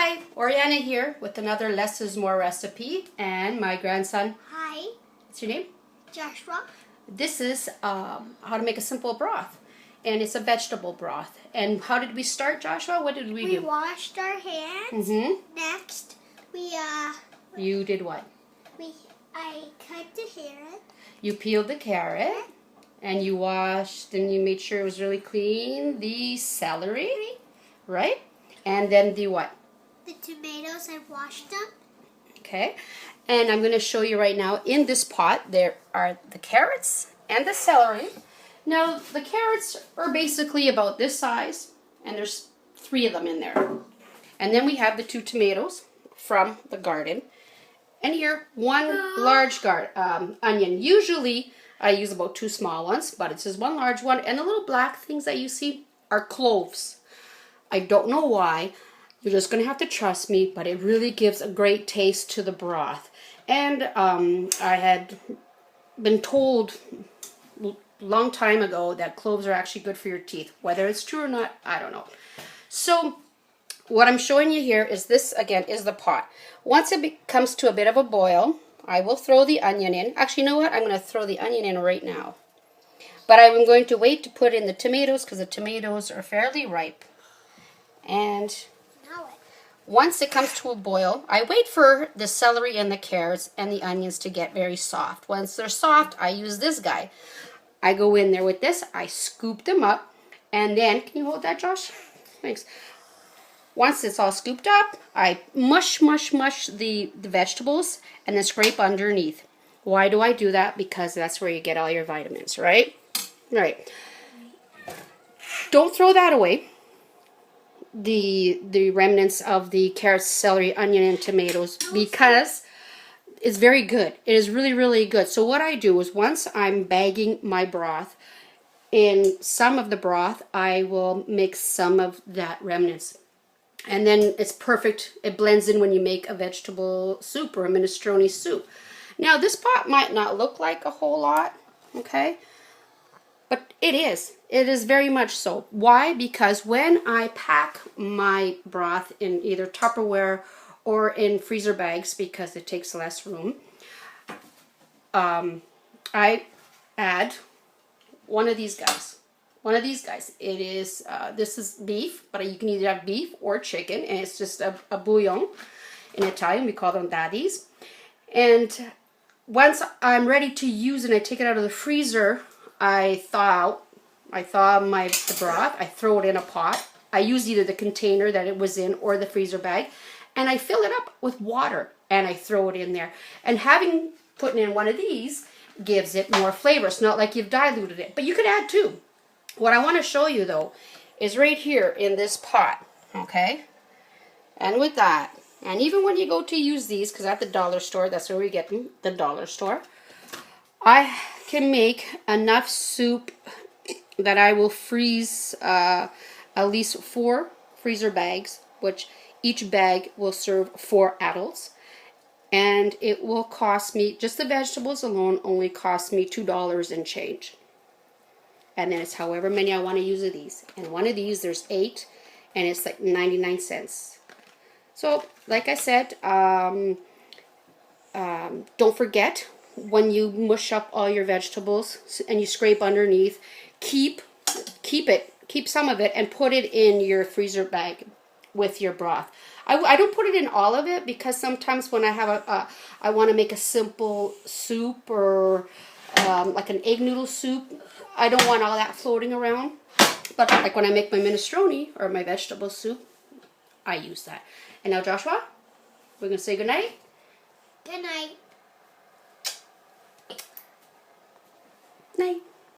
Hi, Oriana here with another Less is More recipe, and my grandson. Hi. What's your name? Joshua. This is how to make a simple broth, and it's a vegetable broth. And how did we start, Joshua? What did we do? We washed our hands. Next, You did what? I cut the carrot. You peeled the carrot, and you washed, and you made sure it was really clean. The celery, right? And then the what? The tomatoes, I washed them. Okay, and I'm going to show you right now in this pot there are the carrots and the celery. Now the carrots are basically about this size, and there's 3 of them in there. And then we have the 2 tomatoes from the garden, and here 1 large onion. Usually I use about 2 small ones, but it's just 1 large one, and the little black things that you see are cloves. I don't know why. You're just going to have to trust me, but it really gives a great taste to the broth. And I had been told a long time ago that cloves are actually good for your teeth. Whether it's true or not, I don't know. So what I'm showing you here is this, again, is the pot. Once it comes to a bit of a boil, I will throw the onion in. Actually, you know what? I'm going to throw the onion in right now. But I'm going to wait to put in the tomatoes because the tomatoes are fairly ripe. And once it comes to a boil, I wait for the celery and the carrots and the onions to get very soft. Once they're soft, I use this guy. I go in there with this, I scoop them up, and then, can you hold that, Josh? Thanks. Once it's all scooped up, I mush the vegetables and then scrape underneath. Why do I do that? Because that's where you get all your vitamins, right? Right. Don't throw that away. The remnants of the carrots, celery, onion, and tomatoes, because it's very good. It is really good. So what I do is once I'm bagging my broth, in some of the broth I will mix some of that remnants, and then it's perfect. It blends in when you make a vegetable soup or a minestrone soup. Now this pot might not look like a whole lot, okay? But it is. It is very much so. Why? Because when I pack my broth in either Tupperware or in freezer bags, because it takes less room, I add one of these guys. One of these guys. It is, this is beef, but you can either have beef or chicken, and it's just a bouillon. In Italian, we call them daddies. And once I'm ready to use it and I take it out of the freezer, I thaw the broth, I throw it in a pot. I use either the container that it was in or the freezer bag, and I fill it up with water and I throw it in there. And having put in one of these gives it more flavor. It's not like you've diluted it, but you could add 2. What I want to show you though is right here in this pot, okay? And with that, and even when you go to use these, because at the dollar store, that's where we get them, the dollar store, I can make enough soup that I will freeze at least 4 freezer bags, which each bag will serve 4 adults. And it will cost me, just the vegetables alone, only cost me $2 and change. And then it's however many I want to use of these. And one of these, there's 8, and it's like 99 cents. So, like I said, don't forget, when you mush up all your vegetables and you scrape underneath, keep some of it and put it in your freezer bag with your broth. I don't put it in all of it because sometimes when I have I want to make a simple soup or like an egg noodle soup, I don't want all that floating around. But like when I make my minestrone or my vegetable soup, I use that. And now, Joshua, we're going to say goodnight. Good night. Night.